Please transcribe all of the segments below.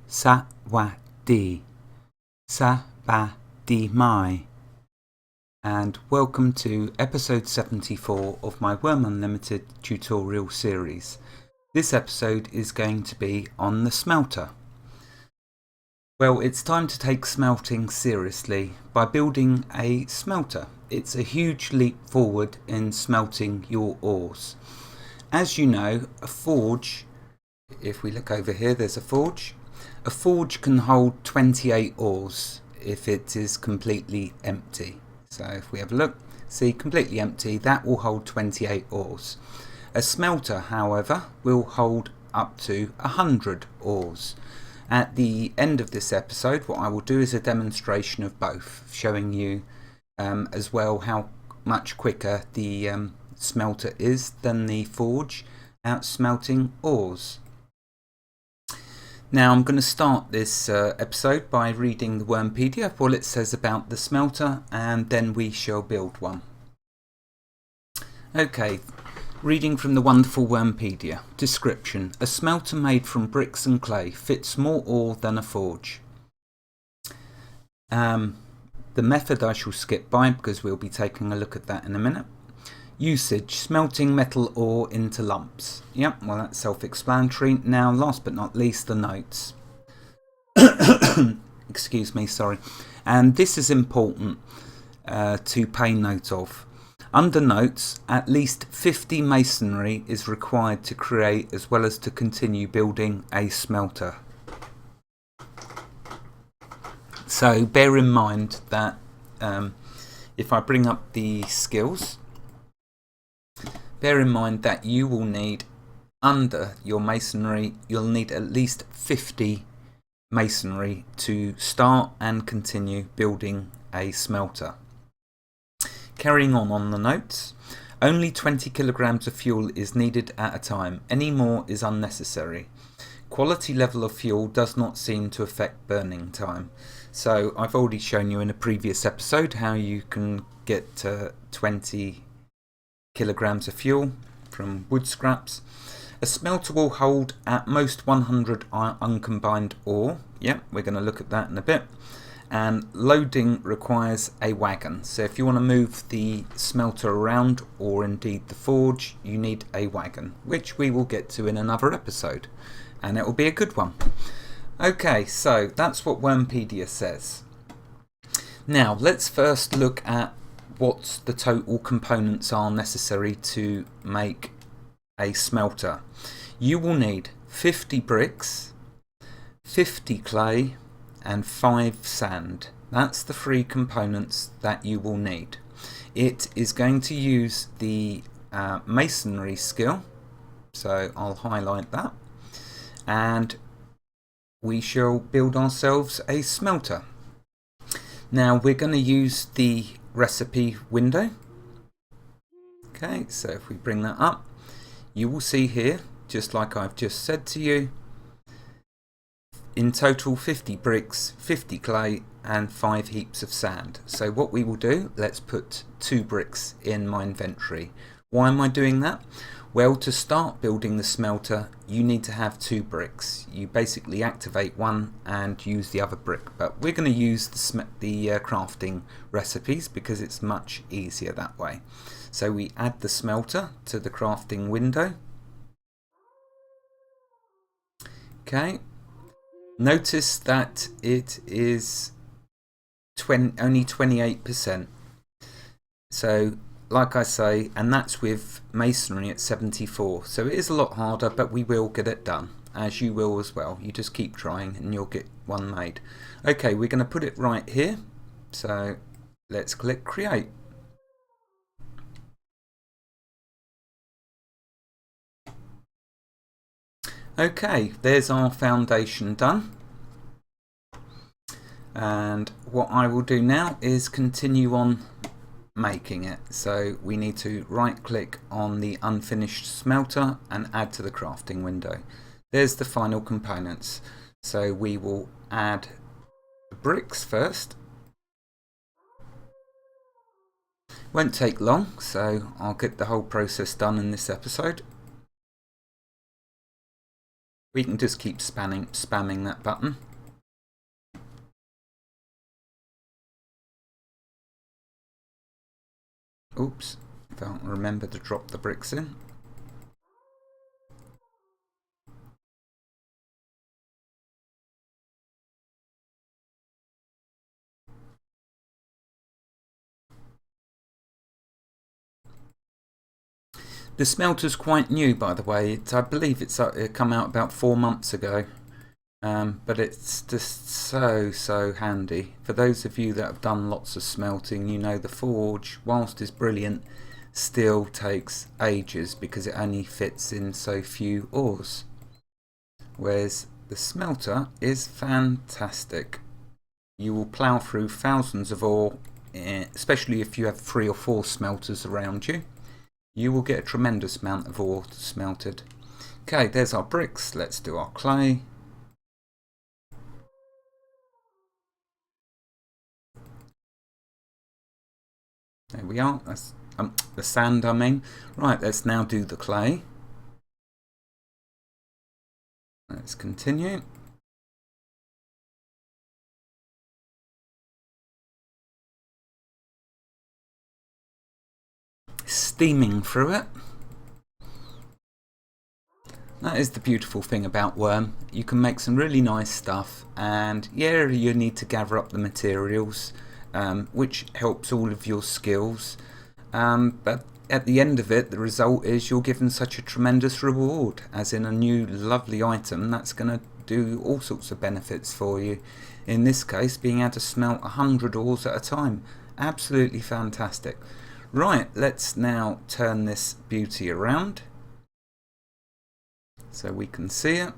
Sawadi, Sabadi Mai, and welcome to episode 74 of my Wurm Unlimited tutorial series. This episode is going to be on the smelter. Well, it's time to take smelting seriously by building a smelter. It's a huge leap forward in smelting your ores. As you know, a forge, if we look over here, there's a forge. A forge can hold 28 ores if it is completely empty. So if we have a look, see, completely empty, that will hold 28 ores. A smelter, however, will hold up to 100 ores. At the end of this episode, what I will do is a demonstration of both, showing you as well how much quicker the smelter is than the forge at smelting ores. Now I'm going to start this episode by reading the Wurm PDF, what it says about the smelter, and then we shall build one. Okay, reading from the wonderful Wurmpedia. Description: a smelter made from bricks and clay fits more ore than a forge. The method I shall skip by because we'll be taking a look at that in a minute. Usage: smelting metal ore into lumps. Yep, well that's self-explanatory. Now last but not least, the notes. Excuse me, sorry. And this is important to pay note of. Under notes, at least 50 masonry is required to create as well as to continue building a smelter. So bear in mind that if I bring up the skills, bear in mind that you will need, under your masonry, you'll need at least 50 masonry to start and continue building a smelter. Carrying on the notes, only 20 kilograms of fuel is needed at a time. Any more is unnecessary. Quality level of fuel does not seem to affect burning time. So I've already shown you in a previous episode how you can get 20 kilograms of fuel from wood scraps. A smelter will hold at most 100 uncombined ore. Yep, we're going to look at that in a bit. And loading requires a wagon. So if you want to move the smelter around, or indeed the forge, you need a wagon, which we will get to in another episode. And it will be a good one. Okay, so that's what Wurmpedia says. Now let's first look at what the total components are necessary to make a smelter. You will need 50 bricks, 50 clay, and 5 sand. That's the 3 components that you will need. It is going to use the masonry skill, so I'll highlight that, and we shall build ourselves a smelter. Now we're going to use the recipe window. Okay, so if we bring that up, you will see here, just like I've just said to you, in total 50 bricks, 50 clay, and 5 heaps of sand. So what we will do, let's put 2 bricks in my inventory. Why am I doing that? Well, to start building the smelter, you need to have 2 bricks. You basically activate one and use the other brick. But we're going to use the crafting recipes because it's much easier that way. So we add the smelter to the crafting window. Okay. Notice that it is only 28%. So like I say, and that's with masonry at 74. So it is a lot harder, but we will get it done, as you will as well. You just keep trying and you'll get one made. Okay, we're going to put it right here. So let's click create. Okay, there's our foundation done. And what I will do now is continue on making it. So we need to right click on the unfinished smelter and add to the crafting window. There's the final components. So we will add the bricks first. Won't take long, so I'll get the whole process done in this episode. We can just keep spamming that button. Oops, don't remember to drop the bricks in. The smelter's quite new, by the way. I believe it come out about 4 months ago. But it's just so handy. For those of you that have done lots of smelting, you know the forge, whilst is brilliant, still takes ages because it only fits in so few ores. Whereas the smelter is fantastic. You will plough through thousands of ore, especially if you have 3 or 4 smelters around you. You will get a tremendous amount of ore smelted. Okay, there's our bricks. Let's do our clay. There we are. That's the sand, I mean. Right, let's now do the clay. Let's continue. Steaming through it. That is the beautiful thing about Wurm. You can make some really nice stuff, and yeah, you need to gather up the materials, which helps all of your skills, but at the end of it, the result is you're given such a tremendous reward, as in a new lovely item that's going to do all sorts of benefits for you. In this case, being able to smelt 100 ores at a time. Absolutely fantastic. Right, let's now turn this beauty around so we can see it.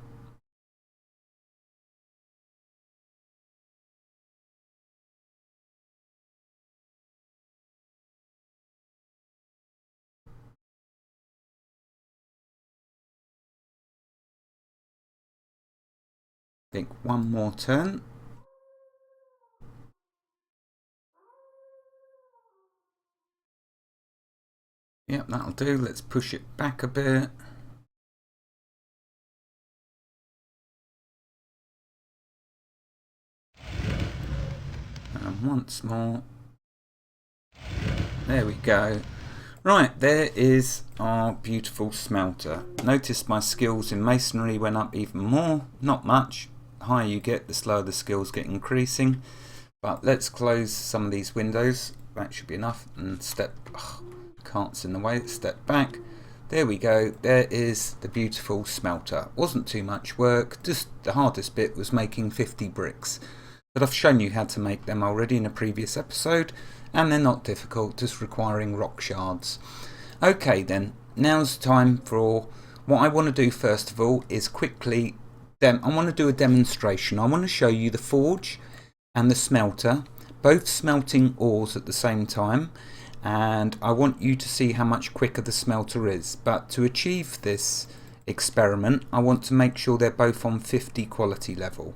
I think one more turn. Yep, that'll do. Let's push it back a bit. And once more. There we go. Right, there is our beautiful smelter. Notice my skills in masonry went up even more. Not much. The higher you get, the slower the skills get increasing. But let's close some of these windows. That should be enough. And step... cart's in the way. Step back. There we go. There is the beautiful smelter. Wasn't too much work. Just the hardest bit was making 50 bricks. But I've shown you how to make them already in a previous episode, and they're not difficult, just requiring rock shards. Okay then, now's the time for what I want to do. First of all is quickly, I want to do a demonstration. I want to show you the forge and the smelter, both smelting ores at the same time, and I want you to see how much quicker the smelter is. But to achieve this experiment, I want to make sure they're both on 50 quality level.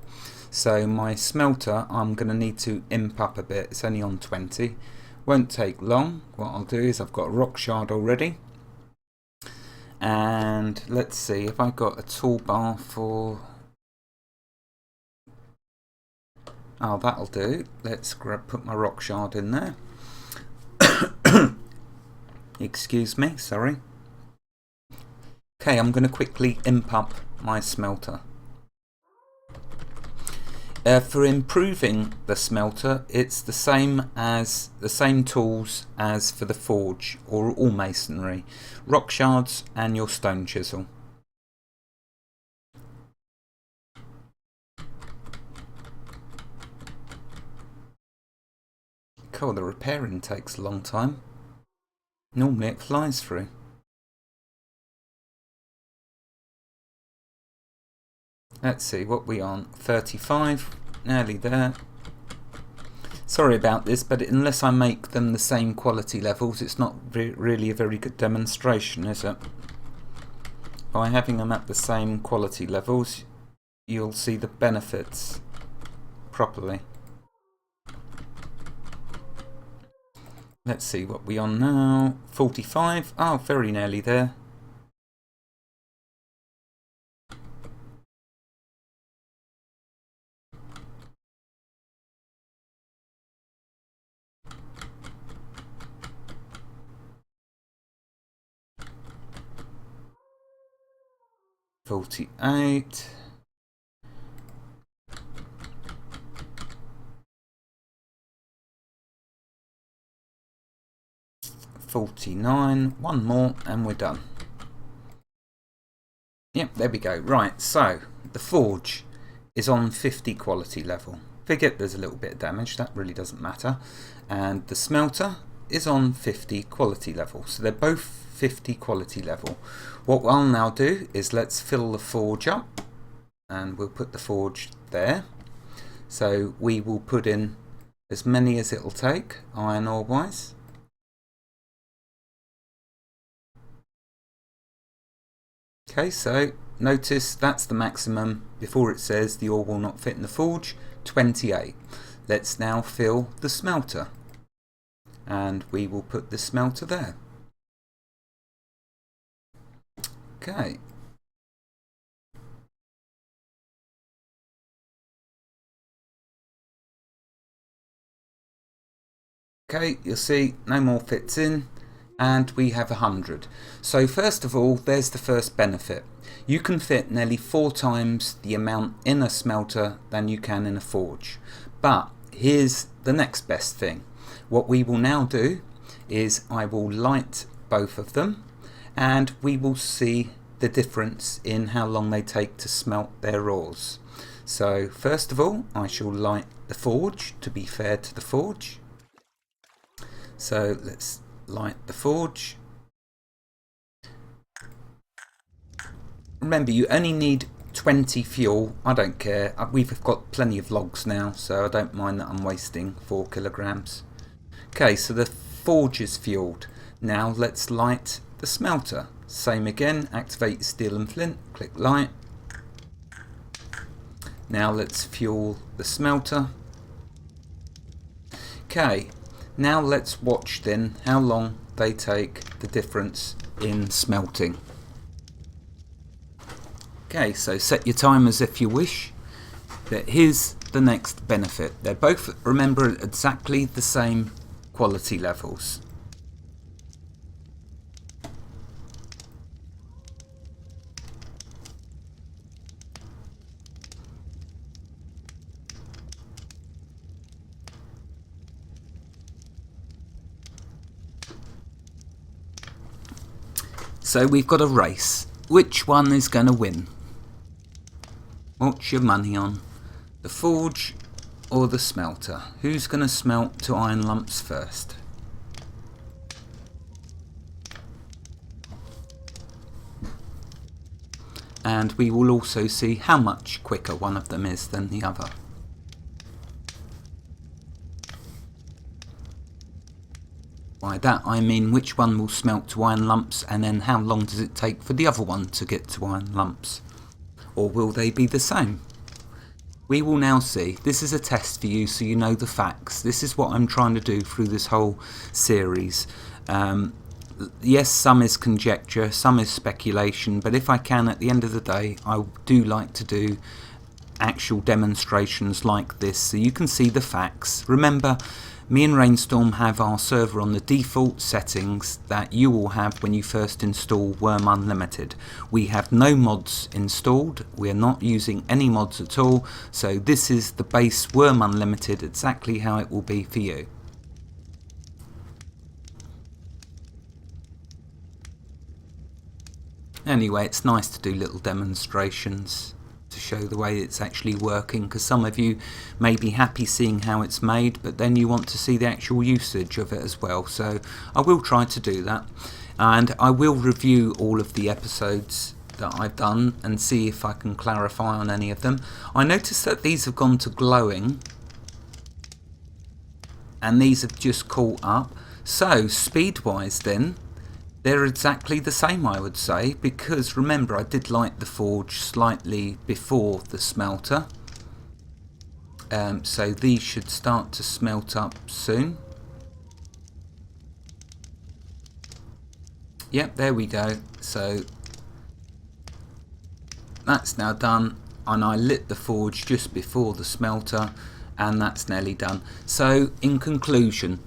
So my smelter, I'm going to need to imp up a bit. It's only on 20. Won't take long. What I'll do is I've got a rock shard already. And let's see if I got a toolbar for... Oh, that'll do. Let's put my rock shard in there. Excuse me, sorry. Okay, I'm going to quickly imp up my smelter. For improving the smelter, it's the same tools as for the forge or all masonry. Rock shards and your stone chisel. Cool, the repairing takes a long time. Normally it flies through. Let's see, what we on? 35, nearly there. Sorry about this, but unless I make them the same quality levels, it's not really a very good demonstration, is it? By having them at the same quality levels, you'll see the benefits properly. Let's see, what we on now? 45, oh, very nearly there. 48. $49. One more and we're done. Yep, there we go. Right, so the forge is on 50 quality level. Forget there's a little bit of damage, that really doesn't matter. And the smelter is on 50 quality level. So they're both 50 quality level. What I'll now do is let's fill the forge up, and we'll put the forge there. So we will put in as many as it'll take, iron ore wise. Okay, so notice that's the maximum before it says the ore will not fit in the forge, 28. Let's now fill the smelter, and we will put the smelter there. Okay. Okay, you'll see no more fits in, and we have 100. So first of all, there's the first benefit. You can fit nearly 4 times the amount in a smelter than you can in a forge. But here's the next best thing. What we will now do is I will light both of them, and we will see the difference in how long they take to smelt their ores. So first of all, I shall light the forge to be fair to the forge. So let's light the forge. Remember, you only need 20 fuel. I don't care. We've got plenty of logs now, so I don't mind that I'm wasting 4 kilograms. Okay, so the forge is fueled. Now let's light the smelter. Same again, activate steel and flint, click light. Now let's fuel the smelter. Okay, now let's watch then how long they take the difference in smelting. Okay, so set your timers if you wish, but here's the next benefit. They're both, remember, exactly the same quality levels. So we've got a race. Which one is going to win? What's your money on? The forge or the smelter? Who's going to smelt to iron lumps first? And we will also see how much quicker one of them is than the other. By that I mean which one will smelt to iron lumps, and then how long does it take for the other one to get to iron lumps? Or will they be the same? We will now see. This is a test for you so you know the facts. This is what I'm trying to do through this whole series. Yes, some is conjecture, some is speculation, but if I can, at the end of the day, I do like to do actual demonstrations like this so you can see the facts. Remember, me and Rainstorm have our server on the default settings that you will have when you first install Wurm Unlimited. We have no mods installed, we are not using any mods at all, so this is the base Wurm Unlimited, exactly how it will be for you. Anyway, it's nice to do little demonstrations to show the way it's actually working, because some of you may be happy seeing how it's made, but then you want to see the actual usage of it as well. So I will try to do that, and I will review all of the episodes that I've done and see if I can clarify on any of them. I noticed that these have gone to glowing and these have just caught up. So speed wise then, they're exactly the same, I would say, because remember I did light the forge slightly before the smelter. So these should start to smelt up soon. Yep, there we go. So that's now done, and I lit the forge just before the smelter, and that's nearly done. So in conclusion,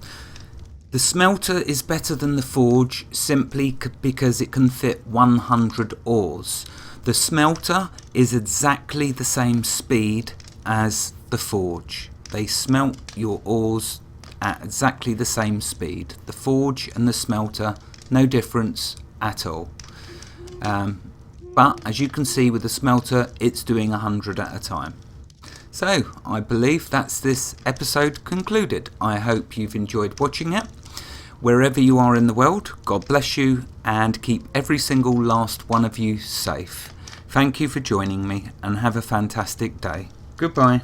The smelter is better than the forge simply because it can fit 100 ores. The smelter is exactly the same speed as the forge. They smelt your ores at exactly the same speed. The forge and the smelter, no difference at all. But as you can see with the smelter, it's doing 100 at a time. So I believe that's this episode concluded. I hope you've enjoyed watching it. Wherever you are in the world, God bless you and keep every single last one of you safe. Thank you for joining me and have a fantastic day. Goodbye.